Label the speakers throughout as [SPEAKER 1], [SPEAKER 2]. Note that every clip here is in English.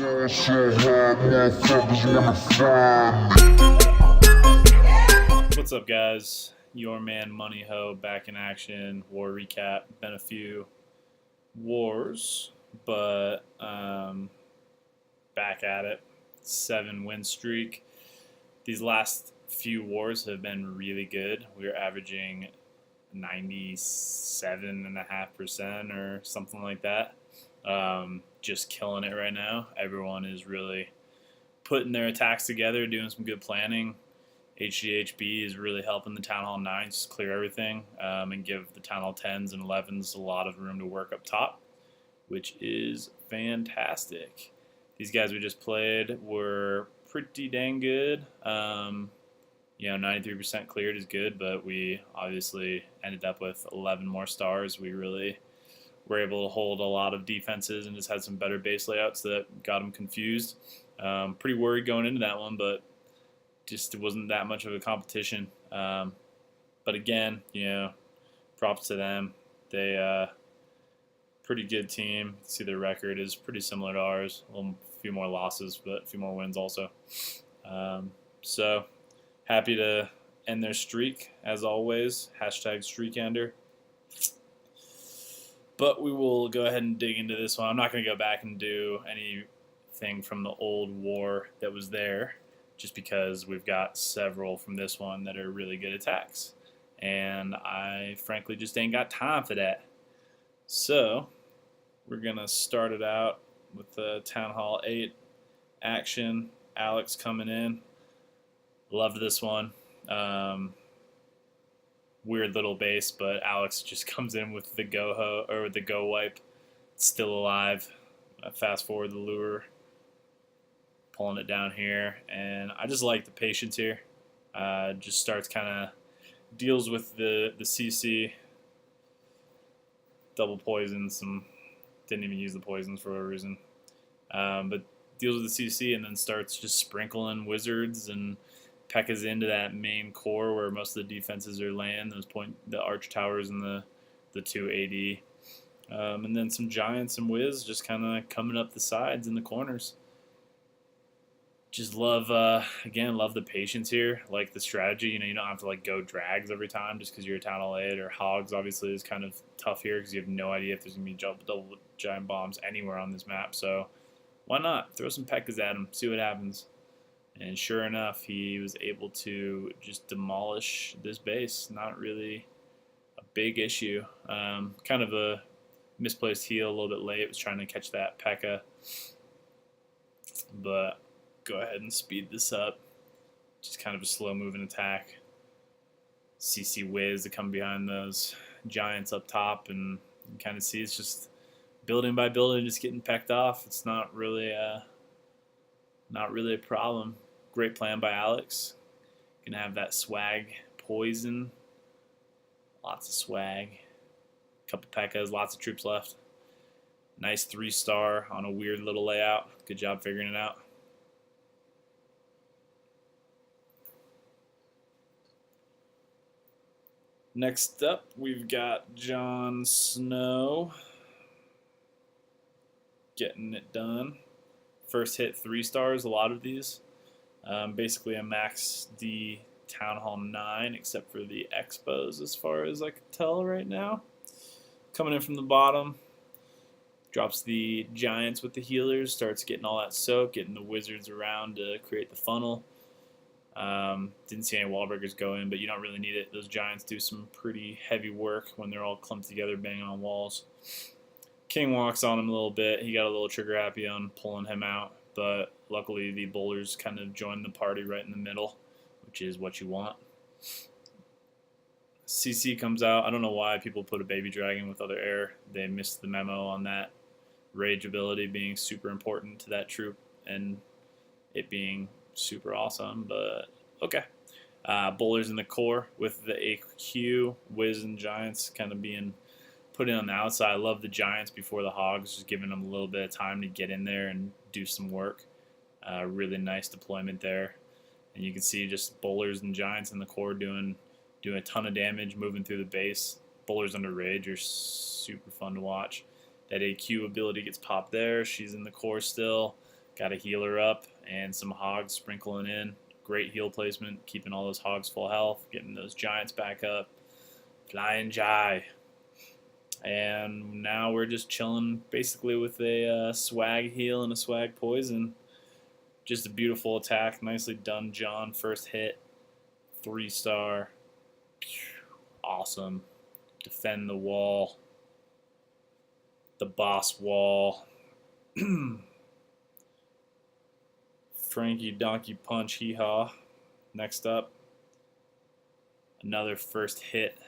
[SPEAKER 1] What's up, guys? Your man Money Ho back in action. War recap. Been a few wars, but back at it. 7-win streak. These last few wars have been really good. We're averaging 97.5% or something like that. Just killing it right now. Everyone is really putting their attacks together, doing some good planning. HDHB is really helping the Town Hall 9s clear everything and give the Town Hall 10s and 11s a lot of room to work up top, which is fantastic. These guys we just played were pretty dang good. 93% cleared is good, but we obviously ended up with 11 more stars. We really were able to hold a lot of defenses and just had some better base layouts that got them confused. Pretty worried going into that one, but just it wasn't that much of a competition. But again, props to them. They pretty good team. See, their record is pretty similar to ours. A few more losses, but a few more wins also. So happy to end their streak as always. #StreakEnder. But we will go ahead and dig into this one. I'm not going to go back and do anything from the old war that was there, just because we've got several from this one that are really good attacks. And I frankly just ain't got time for that. So we're going to start it out with the Town Hall 8 action. Alex coming in. Loved this one. Weird little base, but Alex just comes in with the go wipe. It's still alive. Fast forward the lure. Pulling it down here, and I just like the patience here. Just starts kind of deals with the CC, double poisons. Didn't even use the poisons for a reason, but deals with the CC and then starts just sprinkling wizards and P.E.K.K.A.s into that main core where most of the defenses are laying. The arch towers and the 2 AD, and then some giants and whiz just kind of coming up the sides and the corners. Just love the patience here. Like the strategy, you don't have to go drags every time just because you're a Town Hall 8, or hogs obviously is kind of tough here because you have no idea if there's going to be double giant bombs anywhere on this map. So why not throw some P.E.K.K.A.s at him, see what happens. And sure enough, he was able to just demolish this base. Not really a big issue. Kind of a misplaced heal a little bit late. Was trying to catch that P.E.K.K.A. But go ahead and speed this up. Just kind of a slow moving attack. CC Wiz to come behind those giants up top, and you kind of see it's just building by building, just getting pecked off. It's not really a problem. Great plan by Alex. Gonna have that swag poison. Lots of swag. Couple P.E.K.K.A.s, lots of troops left. Nice 3-star on a weird little layout. Good job figuring it out. Next up, we've got Jon Snow getting it done. First hit 3 stars, a lot of these. Basically a max D Town Hall 9, except for the Expos as far as I can tell right now. Coming in from the bottom, drops the giants with the healers, starts getting all that soak, getting the wizards around to create the funnel. Didn't see any wall breakers go in, but you don't really need it. Those giants do some pretty heavy work when they're all clumped together banging on walls. King walks on him a little bit. He got a little trigger happy on pulling him out, but luckily the bowlers kind of joined the party right in the middle, which is what you want. CC comes out. I don't know why people put a baby dragon with other air. They missed the memo on that rage ability being super important to that troop and it being super awesome, but okay. Bowlers in the core with the AQ, Wiz, and Giants kind of being put in on the outside. I love the Giants before the Hogs, just giving them a little bit of time to get in there and do some work. Really nice deployment there. And you can see just Bowlers and Giants in the core doing a ton of damage, moving through the base. Bowlers under Rage are super fun to watch. That AQ ability gets popped there. She's in the core still. Got a healer up and some hogs sprinkling in. Great heal placement, keeping all those hogs full health, getting those giants back up. Flying Jai. And now we're just chilling basically with a swag heal and a swag poison. Just a beautiful attack. Nicely done, John. First hit. 3-star. Awesome. Defend the wall. The boss wall. Frankie Donkey Punch, hee-haw. Next up, another first hit.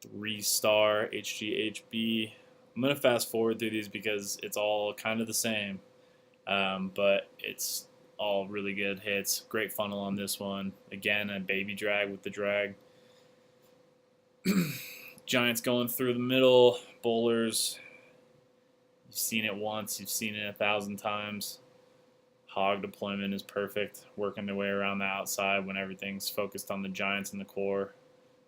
[SPEAKER 1] 3-star HGHB. I'm going to fast forward through these because it's all kind of the same. But it's all really good hits. Great funnel on this one. Again, a baby drag with the drag. Giants going through the middle. Bowlers. You've seen it once. You've seen it 1,000 times. Hog deployment is perfect. Working their way around the outside when everything's focused on the Giants in the core.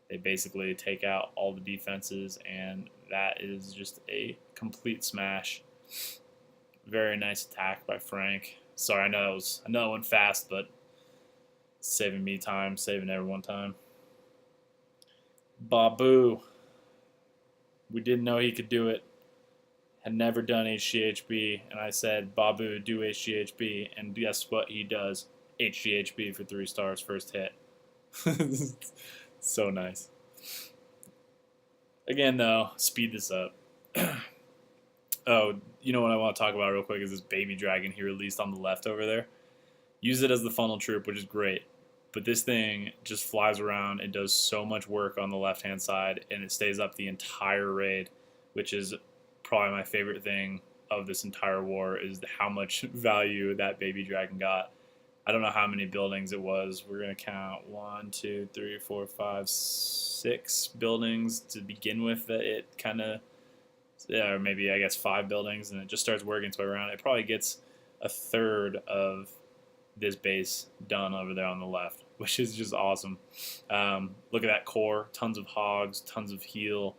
[SPEAKER 1] They basically take out all the defenses, and that is just a complete smash. Very nice attack by Frank. Sorry, I know it went fast, but saving me time, saving everyone time. Babu. We didn't know he could do it. Had never done HGHB, and I said, Babu, do HGHB, and guess what he does? HGHB for 3 stars, first hit. So nice. Again, though, speed this up. Oh, you know what I want to talk about real quick is this baby dragon he released on the left over there. Use it as the funnel troop, which is great. But this thing just flies around and does so much work on the left-hand side, and it stays up the entire raid, which is probably my favorite thing of this entire war, is how much value that baby dragon got. I don't know how many buildings it was. We're going to count 1, 2, 3, 4, 5, 6 buildings to begin with that it kind of, or maybe I guess 5 buildings, and it just starts working its way around. It probably gets a third of this base done over there on the left, which is just awesome. Look at that core. Tons of hogs, tons of heal,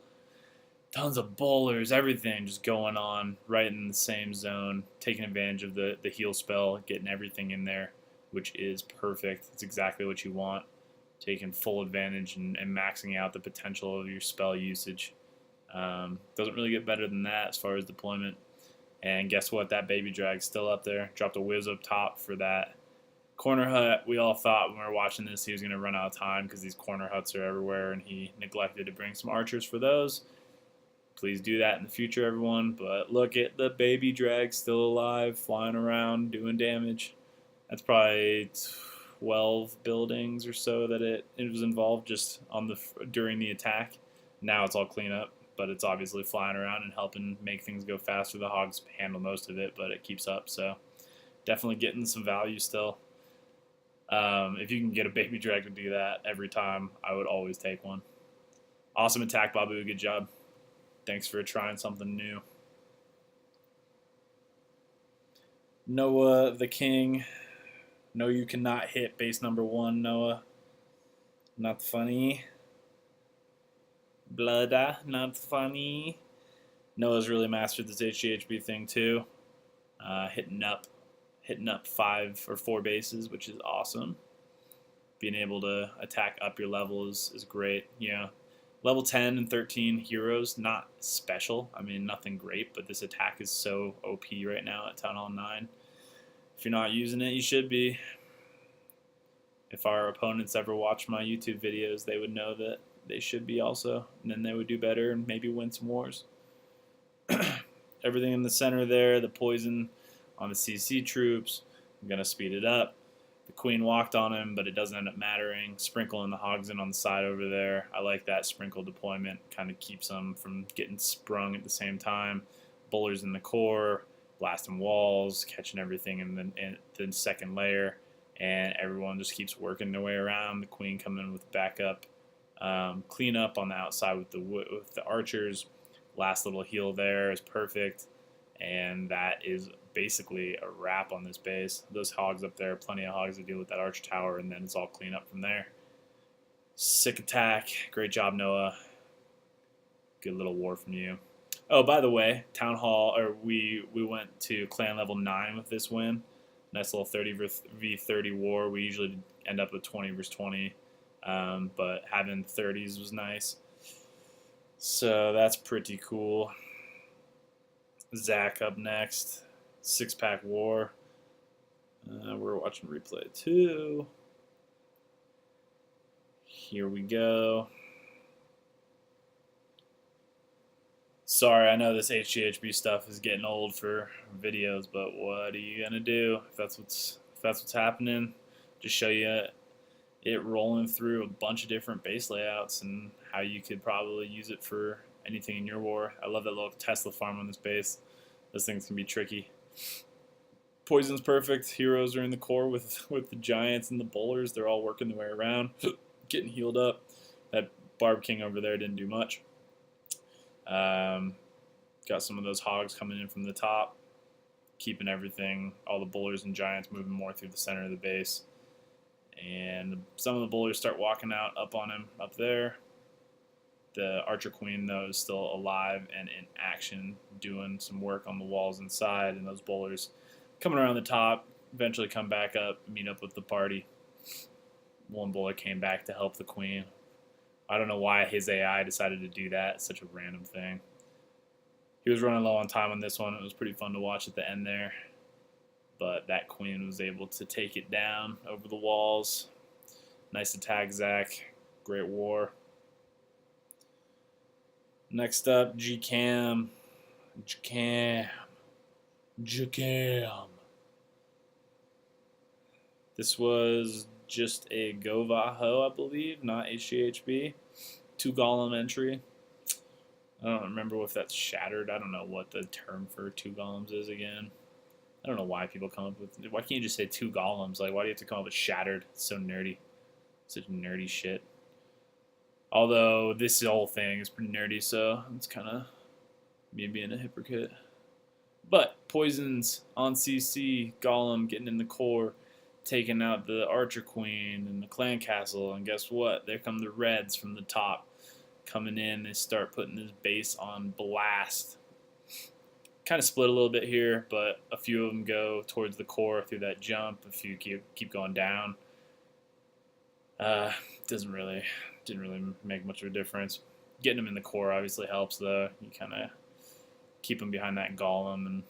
[SPEAKER 1] tons of bowlers, everything just going on right in the same zone, taking advantage of the heal spell, getting everything in there, which is perfect. It's exactly what you want, taking full advantage and maxing out the potential of your spell usage. Doesn't really get better than that as far as deployment. And guess what? That baby drag's still up there. Dropped a whiz up top for that corner hut. We all thought when we were watching this he was going to run out of time because these corner huts are everywhere, and he neglected to bring some archers for those. Please do that in the future, everyone. But look at the baby drag still alive, flying around, doing damage. That's probably 12 buildings or so that it was involved just on during the attack. Now it's all clean up, but it's obviously flying around and helping make things go faster. The hogs handle most of it, but it keeps up. So definitely getting some value still. If you can get a baby drag to do that every time, I would always take one. Awesome attack, Babu. Good job. Thanks for trying something new. Noah the King. No, you cannot hit base number 1, Noah. Not funny. Blooda, not funny. Noah's really mastered this HGHB thing too. Hitting up 5 or 4 bases, which is awesome. Being able to attack up your level is great. You know, level 10 and 13 heroes, not special. I mean, nothing great, but this attack is so OP right now at Town Hall 9. If you're not using it, you should be. If our opponents ever watch my YouTube videos, they would know that they should be also, and then they would do better and maybe win some wars. Everything in the center there, the poison on the CC troops. I'm going to speed it up. The queen walked on him, but it doesn't end up mattering. Sprinkling the hogs in on the side over there. I like that sprinkle deployment. Kind of keeps them from getting sprung at the same time. Bowlers in the core, blasting walls, catching everything in the second layer. And everyone just keeps working their way around. The queen coming with backup. Clean up on the outside with the archers. Last little heal there is perfect. And that is basically a wrap on this base. Those hogs up there, plenty of hogs to deal with that arch tower, and then it's all clean up from there. Sick attack. Great job, Noah. Good little war from you. Oh, by the way, Town Hall, or we went to Clan level 9 with this win. Nice little 30v30 war. We usually end up with 20 versus 20, but having 30s was nice. So that's pretty cool. Zach up next. 6-pack war. We're watching replay too. Here we go. Sorry, I know this HGHB stuff is getting old for videos, but what are you gonna do if that's what's happening? Just show you it rolling through a bunch of different base layouts and how you could probably use it for anything in your war. I love that little Tesla farm on this base. Those things can be tricky. Poison's perfect. Heroes are in the core with the giants and the bowlers. They're all working their way around, getting healed up. That Barb King over there didn't do much. Got some of those hogs coming in from the top, keeping everything, all the bowlers and giants moving more through the center of the base. And some of the bowlers start walking out up on him up there. The Archer Queen, though, is still alive and in action, doing some work on the walls inside, and those bowlers coming around the top, eventually come back up, meet up with the party. One bowler came back to help the queen. I don't know why his AI decided to do that. It's such a random thing. He was running low on time on this one. It was pretty fun to watch at the end there. But that queen was able to take it down over the walls. Nice attack, Zach. Great war. Next up, G-Cam. This was just a Govaho, I believe, not HGHB. 2 golem entry. I don't remember if that's shattered. I don't know what the term for 2 golems is again. I don't know why people come up with... Why can't you just say 2 golems? Like, why do you have to come up with shattered? It's so nerdy. Such nerdy shit. Although, this whole thing is pretty nerdy, so it's kind of me being a hypocrite. But, Poisons on CC, Golem getting in the core, taking out the Archer Queen and the Clan Castle, and guess what? There come the Reds from the top. Coming in, they start putting this base on blast. Kind of split a little bit here, but a few of them go towards the core through that jump. A few keep going down. Didn't really make much of a difference. Getting them in the core obviously helps, though. You kind of keep them behind that golem and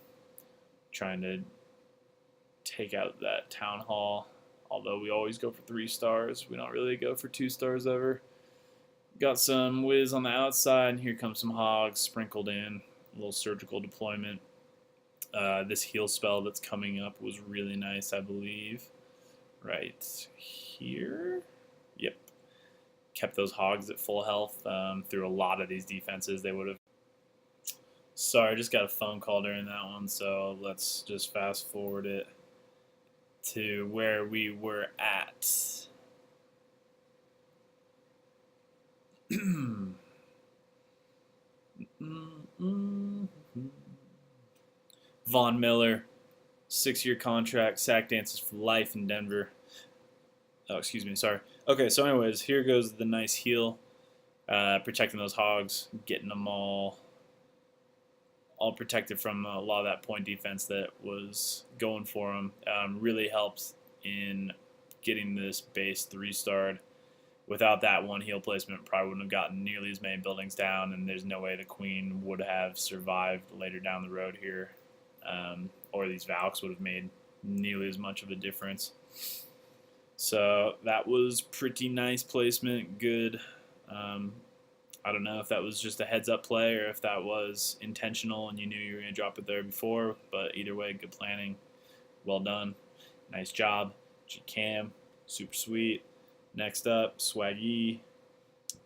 [SPEAKER 1] trying to take out that town hall. Although we always go for 3 stars, we don't really go for 2 stars ever. Got some whiz on the outside, and here comes some hogs sprinkled in. A little surgical deployment. This heal spell that's coming up was really nice, I believe. Right here? Yep. Kept those hogs at full health through a lot of these defenses. They would have... Sorry, I just got a phone call during that one, so let's just fast forward it to where we were at. Von Miller, 6-year contract, sack dances for life in Denver. Oh, excuse me, sorry. Okay, so anyways, here goes the nice heal. Protecting those hogs, getting them all protected from a lot of that point defense that was going for them. Really helped in getting this base 3-starred. Without that one heal placement, probably wouldn't have gotten nearly as many buildings down, and there's no way the queen would have survived later down the road here, or these Valks would have made nearly as much of a difference. So that was pretty nice placement, good. I don't know if that was just a heads-up play or if that was intentional and you knew you were going to drop it there before, but either way, good planning. Well done. Nice job. G-Cam, super sweet. Next up, Swaggy.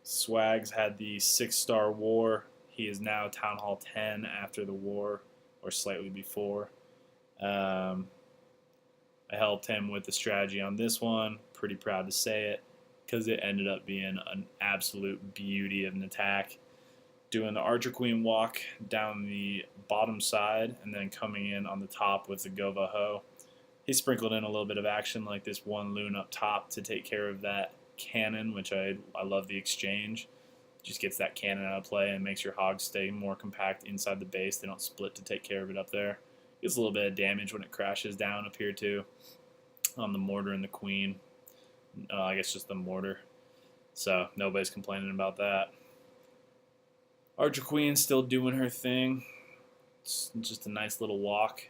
[SPEAKER 1] Swags had the 6-star war. He is now Town Hall 10 after the war, or slightly before. I helped him with the strategy on this one. Pretty proud to say it, because it ended up being an absolute beauty of an attack. Doing the Archer Queen walk down the bottom side and then coming in on the top with the Govaho. He sprinkled in a little bit of action like this one loon up top to take care of that cannon, which I love the exchange. Just gets that cannon out of play and makes your hogs stay more compact inside the base. They don't split to take care of it up there. Gets a little bit of damage when it crashes down up here too on the mortar and the queen. I guess just the mortar. So nobody's complaining about that. Archer Queen still doing her thing. It's just a nice little walk.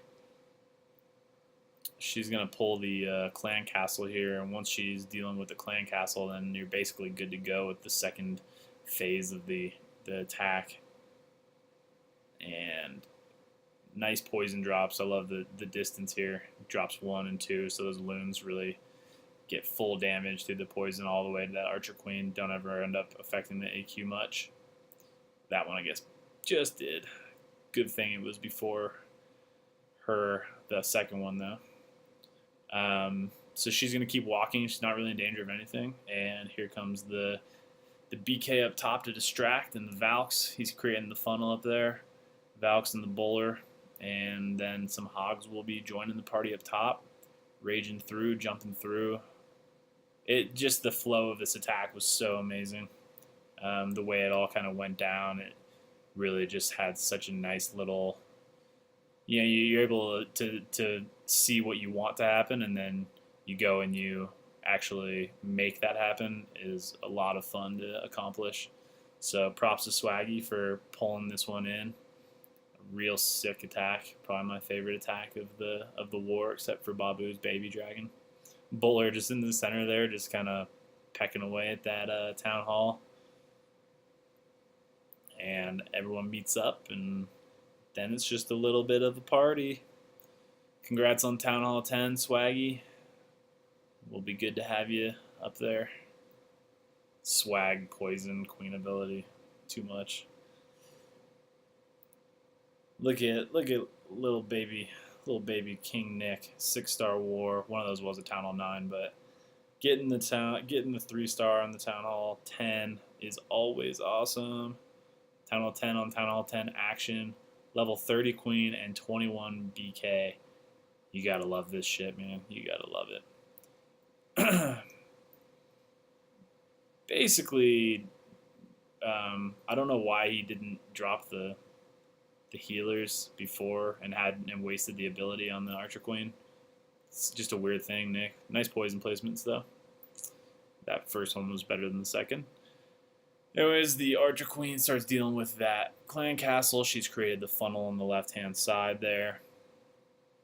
[SPEAKER 1] She's going to pull the clan castle here, and once she's dealing with the clan castle, then you're basically good to go with the second phase of the attack. And nice poison drops. I love the distance here. Drops 1 and 2, so those loons really get full damage through the poison all the way to that Archer Queen. Don't ever end up affecting the AQ much. That one, I guess, just did. Good thing it was before her, the second one, though. So she's going to keep walking. She's not really in danger of anything. And here comes the BK up top to distract, and the Valks. He's creating the funnel up there. Valks and the Bowler. And then some Hogs will be joining the party up top, raging through, jumping through. Just the flow of this attack was so amazing. The way it all kind of went down, it really just had such a nice little, you're able to see what you want to happen, and then you go and you actually make that happen. Is a lot of fun to accomplish. So props to Swaggy for pulling this one in. A real sick attack, probably my favorite attack of the war, except for Babu's baby dragon. Bowler just in the center there, just kind of pecking away at that town hall. And everyone meets up, and then it's just a little bit of a party. Congrats on Town Hall 10, Swaggy. Will be good to have you up there. Swag, poison, queen ability. Too much. Look at little baby King Nick, 6-star war. One of those was a Town Hall 9, but getting the 3-star on the Town Hall 10 is always awesome. Town Hall 10 on Town Hall 10 action, level 30 queen and 21 BK. You gotta love this shit, man. You gotta love it. Basically, I don't know why he didn't drop the healers before and wasted the ability on the Archer Queen. It's just a weird thing, Nick. Nice poison placements, though. That first one was better than the second. Anyways, the Archer Queen starts dealing with that clan castle. She's created the funnel on the left-hand side there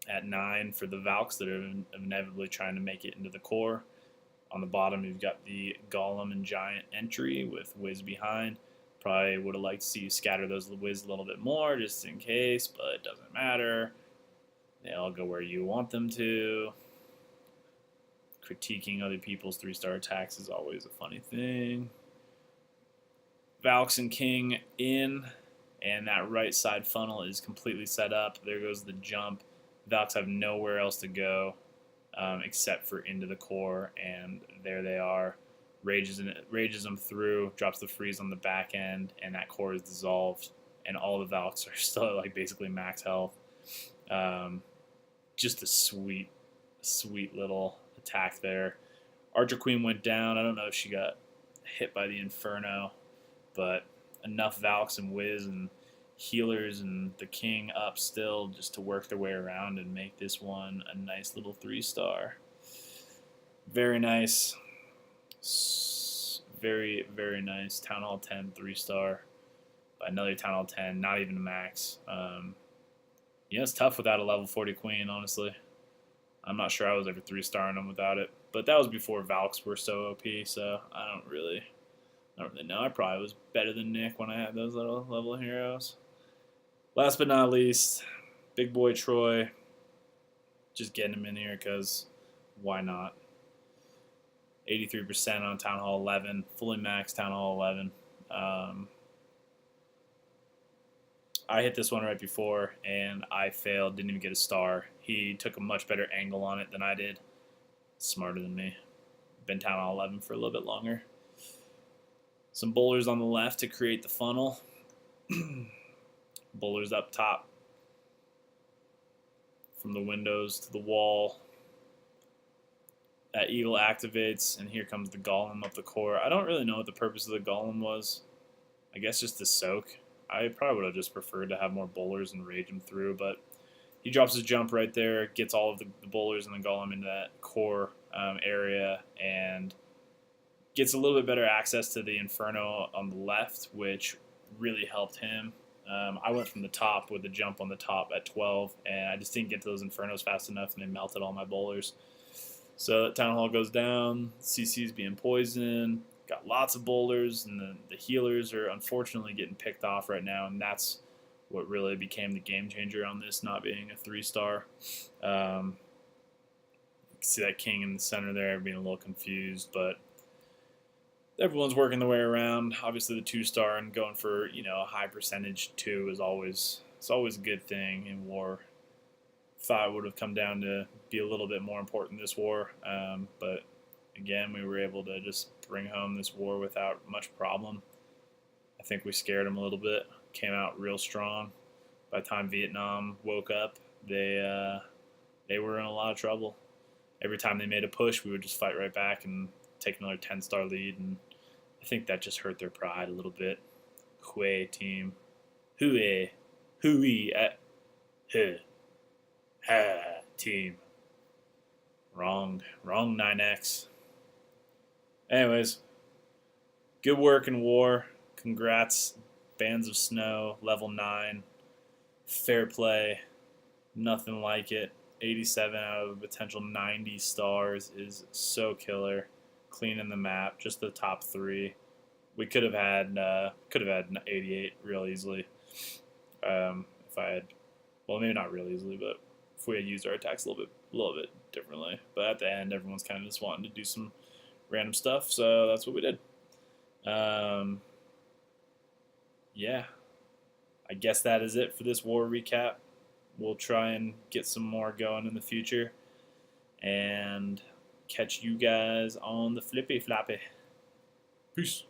[SPEAKER 1] at 9 for the Valks that are inevitably trying to make it into the core. On the bottom, you've got the Golem and Giant entry with Wiz behind. Probably would have liked to see you scatter those Wiz a little bit more just in case, but it doesn't matter. They all go where you want them to. Critiquing other people's 3-star attacks is always a funny thing. Valks and King in, and that right side funnel is completely set up. There goes the jump. Valks have nowhere else to go except for into the core, and there they are. Rages them through, drops the freeze on the back end, and that core is dissolved, and all the Valks are still like basically max health. Just a sweet little attack there. Archer Queen went down. I don't know if she got hit by the Inferno, but enough Valks and Wiz and healers and the King up still just to work their way around and make this one a nice little 3-star. Very nice. Very, very nice. Town Hall 10 3-star. Another Town Hall 10, not even a max. It's tough without a level 40 Queen, honestly. I'm not sure I was ever 3-starring them without it. But that was before Valks were so OP, so I don't really know. I probably was better than Nick when I had those little level heroes. Last but not least, big boy Troy. Just getting him in here because why not? 83% on Town Hall 11, fully maxed Town Hall 11. I hit this one right before, and I failed, didn't even get a star. He took a much better angle on it than I did. Smarter than me. Been Town Hall 11 for a little bit longer. Some bowlers on the left to create the funnel. Bowlers up top. From the windows to the wall. That eagle activates, and here comes the golem up the core. I don't really know what the purpose of the golem was. I guess just to soak. I probably would have just preferred to have more bowlers and rage him through, but he drops his jump right there, gets all of the bowlers and the golem into that core area, and gets a little bit better access to the Inferno on the left, which really helped him. I went from the top with the jump on the top at 12, and I just didn't get to those Infernos fast enough, and they melted all my bowlers. So that Town Hall goes down, CC's being poisoned, got lots of bowlers, and the healers are unfortunately getting picked off right now, and that's what really became the game changer on this not being a 3-star. You can see that king in the center there being a little confused, but everyone's working their way around. Obviously, the 2-star and going for a high percentage 2 is always a good thing in war. Thought it would have come down to be a little bit more important this war, but again, we were able to just bring home this war without much problem. I think we scared them a little bit. Came out real strong. By the time Vietnam woke up, they were in a lot of trouble. Every time they made a push, we would just fight right back and take another 10-star lead, and I think that just hurt their pride a little bit. Hue team. Hue at Huh. Ha team. Wrong 9X. Anyways, good work in war. Congrats, Bands of Snow, level 9. Fair play. Nothing like it. 87 out of a potential 90 stars is so killer. Cleaning the map, just the top 3. We could have had 88 real easily. If I had, well, maybe not real easily, but if we had used our attacks a little bit differently. But at the end, everyone's kind of just wanting to do some random stuff, so that's what we did. Yeah, I guess that is it for this war recap. We'll try and get some more going in the future, and catch you guys on the flippy floppy. Peace.